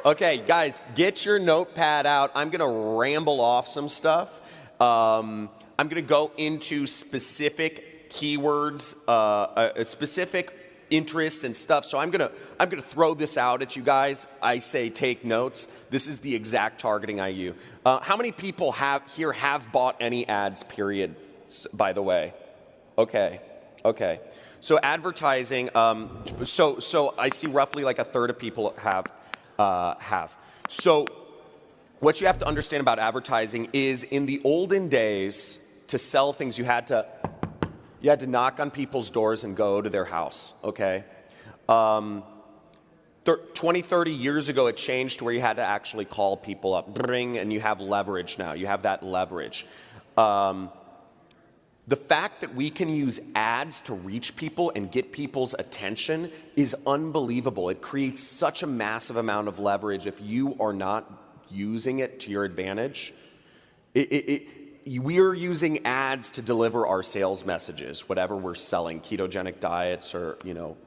Okay, guys, get your notepad out. I'm going to ramble off some stuff. I'm going to go into specific keywords, specific interests and stuff. So I'm going to throw this out at you guys. I say take notes. This is the exact targeting I use. How many people have bought any ads, period, by the way? Okay. So advertising, so I see roughly like a third of people have. So what you have to understand about advertising is in the olden days, to sell things, you had to knock on people's doors and go to their house, okay? 20, 30 years ago, it changed to where you had to actually call people up, and you have leverage now. You have that leverage. The fact that we can use ads to reach people and get people's attention is unbelievable. It creates such a massive amount of leverage if you are not using it to your advantage. We are using ads to deliver our sales messages, whatever we're selling, ketogenic diets or,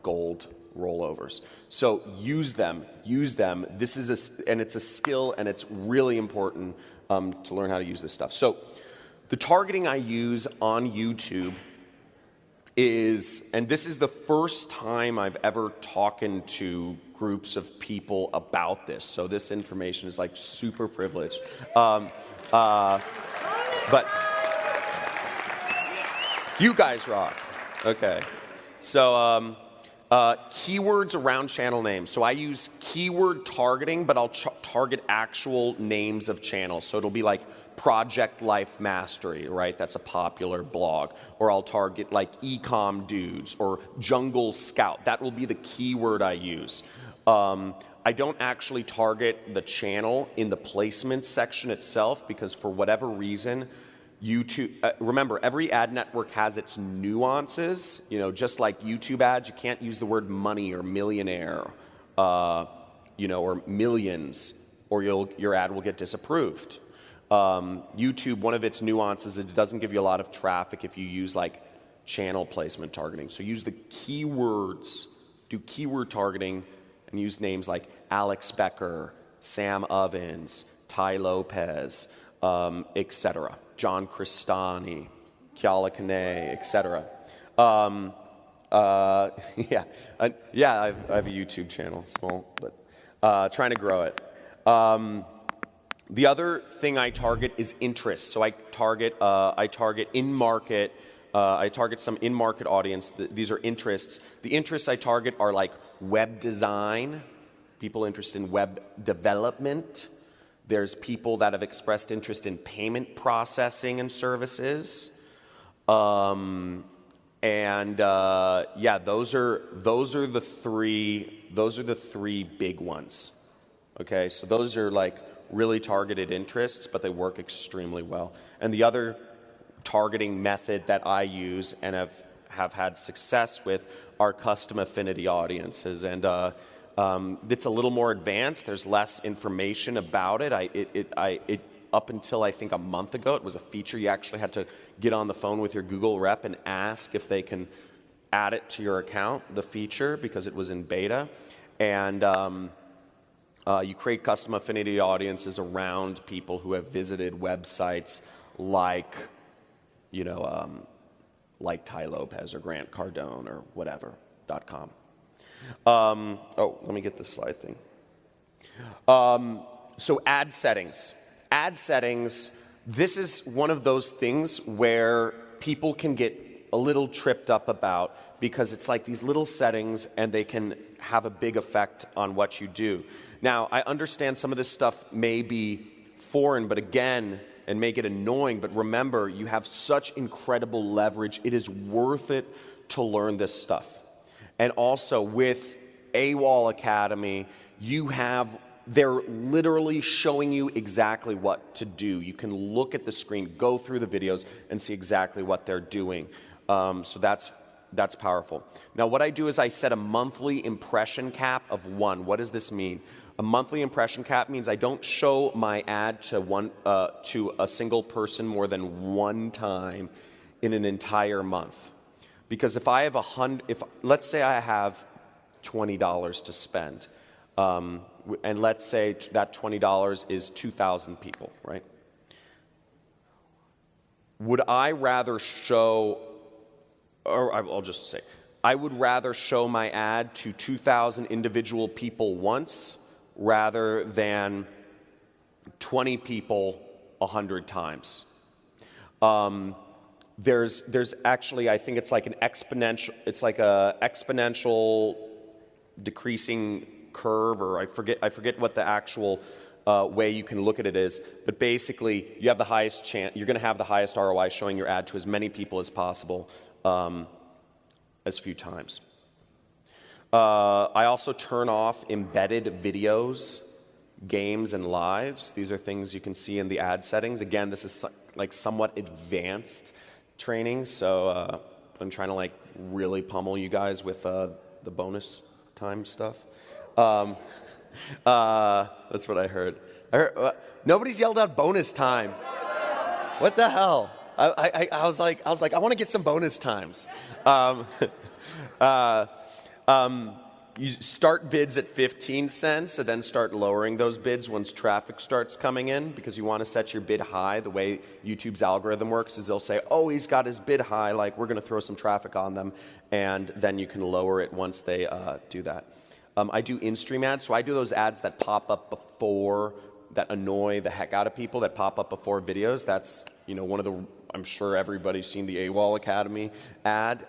gold rollovers. So use them. This is and it's a skill, and it's really important to learn how to use this stuff. So the targeting I use on YouTube is, and this is the first time I've ever talked to groups of people about this, so this information is like super privileged. But you guys rock. Okay. So keywords around channel names. So I use keyword targeting, but I'll target actual names of channels. So it'll be like Project Life Mastery, right? That's a popular blog. Or I'll target like Ecom Dudes or Jungle Scout. That will be the keyword I use. I don't actually target the channel in the placement section itself because for whatever reason, YouTube, remember, every ad network has its nuances. Just like YouTube ads, you can't use the word money or millionaire, or millions, or your ad will get disapproved. YouTube, one of its nuances, it doesn't give you a lot of traffic if you use like channel placement targeting. So use the keywords, do keyword targeting, and use names like Alex Becker, Sam Ovens, Ty Lopez, etc. John Crestani, Kiala Kane, etc. I have a YouTube channel, small, but trying to grow it. The other thing I target is interest. So I target in-market. I target some in-market audience. These are interests. The interests I target are like web design, people interested in web development. There's people that have expressed interest in payment processing and services. Those are the three big ones. Okay, so those are like really targeted interests, but they work extremely well. And the other targeting method that I use and have had success with are custom affinity audiences. And it's a little more advanced. There's less information about it. Up until I think a month ago, it was a feature you actually had to get on the phone with your Google rep and ask if they can add it to your account, the feature, because it was in beta. And you create custom affinity audiences around people who have visited websites like, like Ty Lopez or Grant Cardone or whatever.com. Let me get this slide thing. So ad settings. Ad settings, this is one of those things where people can get a little tripped up about because it's like these little settings and they can have a big effect on what you do. Now, I understand some of this stuff may be foreign, but again, and may get annoying, but remember, you have such incredible leverage. It is worth it to learn this stuff. And also with AWOL Academy, they're literally showing you exactly what to do. You can look at the screen, go through the videos, and see exactly what they're doing. So that's powerful. Now, what I do is I set a monthly impression cap of 1. What does this mean? A monthly impression cap means I don't show my ad to a single person more than one time in an entire month. Because if I have let's say I have $20 to spend, And let's say that $20 is 2,000 people, right? Would I rather show, or I'll just say, I would rather show my ad to 2,000 individual people once rather than 20 people 100 times. There's actually, I think it's like an exponential, it's like a exponential decreasing curve, or I forget what the actual way you can look at it is, but basically you have the highest chance, you're going to have the highest ROI showing your ad to as many people as possible, as few times. I also turn off embedded videos, games, and lives. These are things you can see in the ad settings. Again, this is like somewhat advanced training, so I'm trying to like really pummel you guys with the bonus time stuff. That's what I heard. Nobody's yelled out bonus time. What the hell? I was like, I want to get some bonus times. You start bids at 15 cents and then start lowering those bids once traffic starts coming in, because you want to set your bid high. The way YouTube's algorithm works is they'll say, oh, he's got his bid high, like we're going to throw some traffic on them, and then you can lower it once they do that. I do in-stream ads, so I do those ads that pop up before, that annoy the heck out of people, that pop up before videos. That's, you know, one of the, I'm sure everybody's seen the AWOL Academy ad.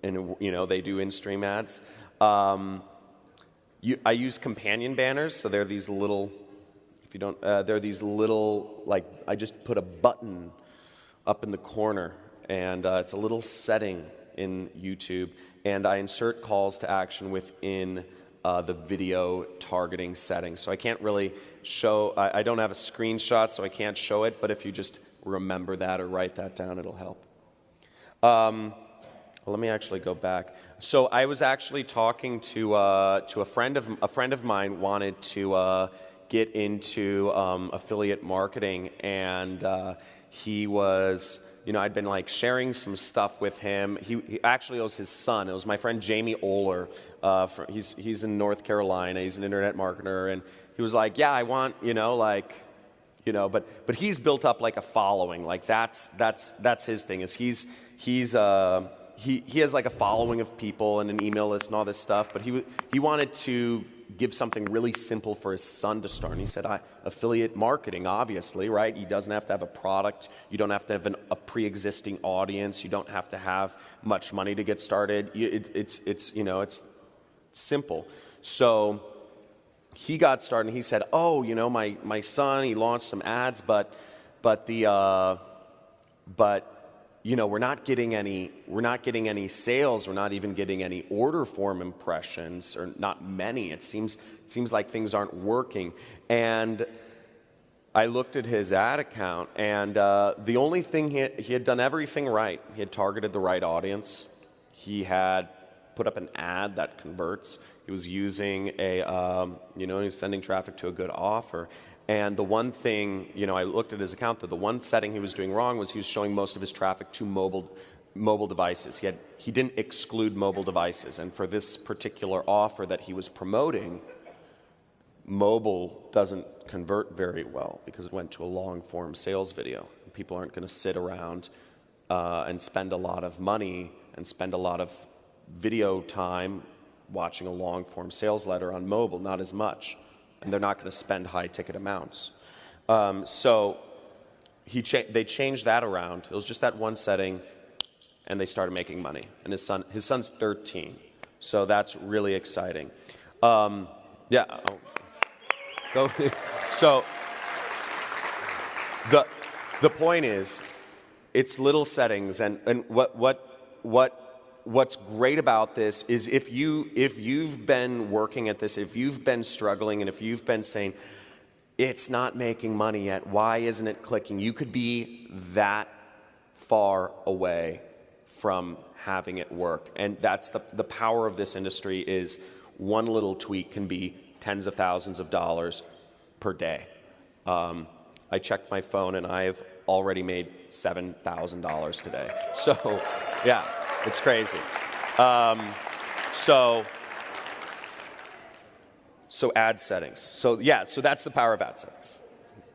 And you know, they do in-stream ads. I use companion banners, so they're these little, if you don't, they're these little, like, I just put a button up in the corner, and it's a little setting in YouTube, and I insert calls to action within the video targeting settings. So I can't really show, I don't have a screenshot, so I can't show it, but if you just remember that or write that down, it'll help. Well, let me actually go back. So I was actually talking to a friend of mine wanted to get into affiliate marketing, and he was, you know, I'd been like sharing some stuff with him. He actually, it was his son. It was my friend Jamie Oler. He's in North Carolina. He's an internet marketer, and he was like, yeah, I want, you know, like, you know, but he's built up like a following. Like that's his thing. Is he has like a following of people and an email list and all this stuff, but he wanted to give something really simple for his son to start. And he said, affiliate marketing, obviously, right? He doesn't have to have a product. You don't have to have a pre-existing audience. You don't have to have much money to get started. It's you know, it's simple. So he got started, and he said, oh, you know, my son, he launched some ads, but you know, we're not getting any sales. We're not even getting any order form impressions, or not many. It seems like things aren't working. And I looked at his ad account, and the only thing he had done everything right. He had targeted the right audience. He had put up an ad that converts. He was using he was sending traffic to a good offer. And the one thing, you know, I looked at his account, that the one setting he was doing wrong was he was showing most of his traffic to mobile devices. He didn't exclude mobile devices. And for this particular offer that he was promoting, mobile doesn't convert very well because it went to a long-form sales video. People aren't going to sit around and spend a lot of money and spend a lot of video time watching a long-form sales letter on mobile, not as much. And they're not going to spend high-ticket amounts. So they changed that around. It was just that one setting, and they started making money. And his son's 13, so that's really exciting. Yeah. Go. So the point is, it's little settings, and what's great about this is if you've been working at this, if you've been struggling, and if you've been saying, it's not making money yet, why isn't it clicking? You could be that far away from having it work. And that's the power of this industry, is one little tweak can be tens of thousands of dollars per day. I checked my phone, and I have already made $7,000 today. So, yeah. It's crazy. So So ad settings. So yeah, so that's the power of ad settings.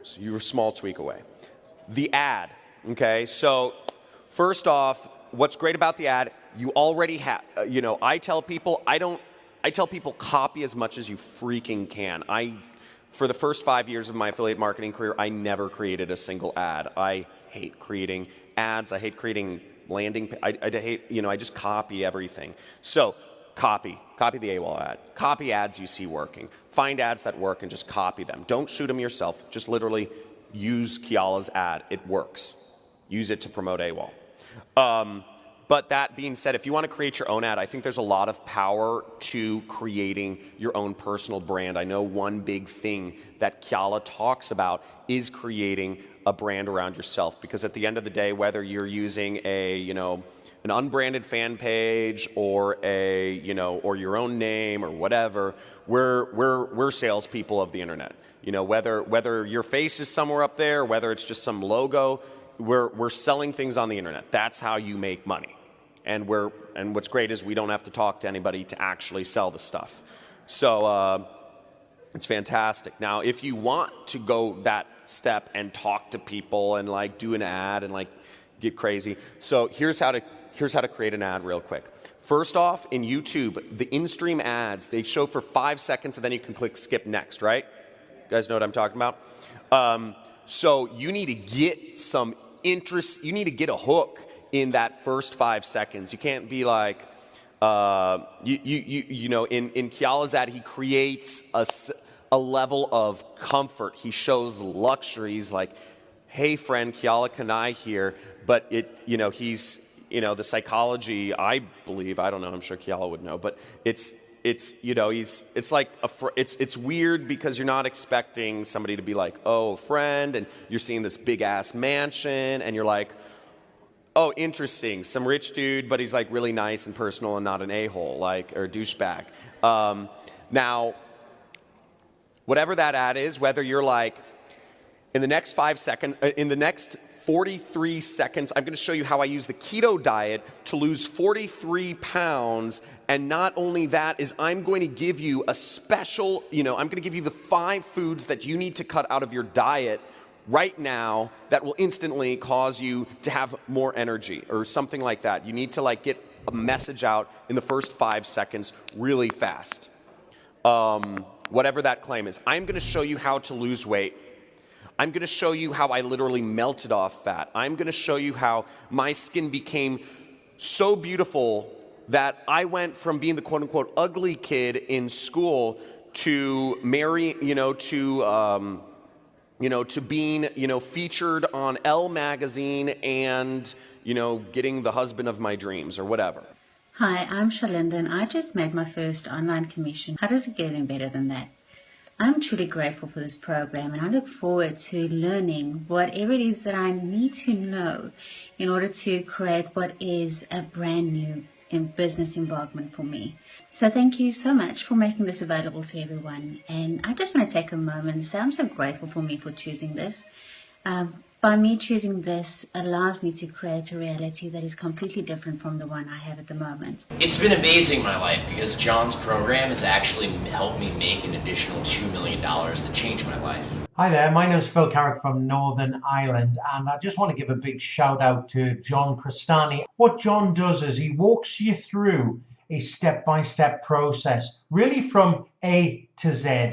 So you're a small tweak away. The ad, okay? So first off, what's great about the ad, you already have, I tell people copy as much as you freaking can. For the first 5 years of my affiliate marketing career, I never created a single ad. I hate creating ads. I hate creating landing. I hate, I just copy everything. So copy the AWOL ad. Copy ads you see working. Find ads that work and just copy them. Don't shoot them yourself. Just literally use Kiala's ad. It works. Use it to promote AWOL. But that being said, if you want to create your own ad, I think there's a lot of power to creating your own personal brand. I know one big thing that Kiala talks about is creating a brand around yourself, because at the end of the day, whether you're using an unbranded fan page or or your own name or whatever, we're salespeople of the internet. Whether your face is somewhere up there, whether it's just some logo, we're selling things on the internet. That's how you make money. And what's great is we don't have to talk to anybody to actually sell the stuff. So it's fantastic. Now, if you want to go that step and talk to people and do an ad and get crazy, so here's how to create an ad real quick. First off, in YouTube, the in-stream ads, they show for 5 seconds and then you can click skip next, right? You guys know what I'm talking about? So you need to get some interest, you need to get a hook in that first 5 seconds. You can't be in Kiala's ad, he creates a level of comfort. He shows luxuries like, hey friend, Kiala Kanai here, but he's, the psychology, I believe, I don't know, I'm sure Kiala would know, but it's weird because you're not expecting somebody to be like, oh, friend, and you're seeing this big ass mansion and you're like, oh, interesting, some rich dude, but he's really nice and personal and not an a-hole, or a douchebag. Now, whatever that ad is, whether you're in the next 43 seconds, I'm going to show you how I use the keto diet to lose 43 pounds. And not only that is I'm going to give you a special, I'm going to give you the 5 foods that you need to cut out of your diet right now that will instantly cause you to have more energy or something like that. You need to get a message out in the first 5 seconds really fast. Whatever that claim is. I'm going to show you how to lose weight. I'm going to show you how I literally melted off fat. I'm going to show you how my skin became so beautiful that I went from being the quote-unquote ugly kid in school to to being, featured on Elle magazine and, getting the husband of my dreams or whatever. Hi, I'm Shalinda and I just made my first online commission. How does it get any better than that? I'm truly grateful for this program and I look forward to learning whatever it is that I need to know in order to create what is a brand new business embarkment for me. So thank you so much for making this available to everyone. And I just want to take a moment and say I'm so grateful for me for choosing this. By me choosing this allows me to create a reality that is completely different from the one I have at the moment. It's been amazing in my life because John's program has actually helped me make an additional $2 million that changed my life. Hi there, my name is Phil Carrick from Northern Ireland and I just want to give a big shout out to John Crestani. What John does is he walks you through a step-by-step process, really from A to Z.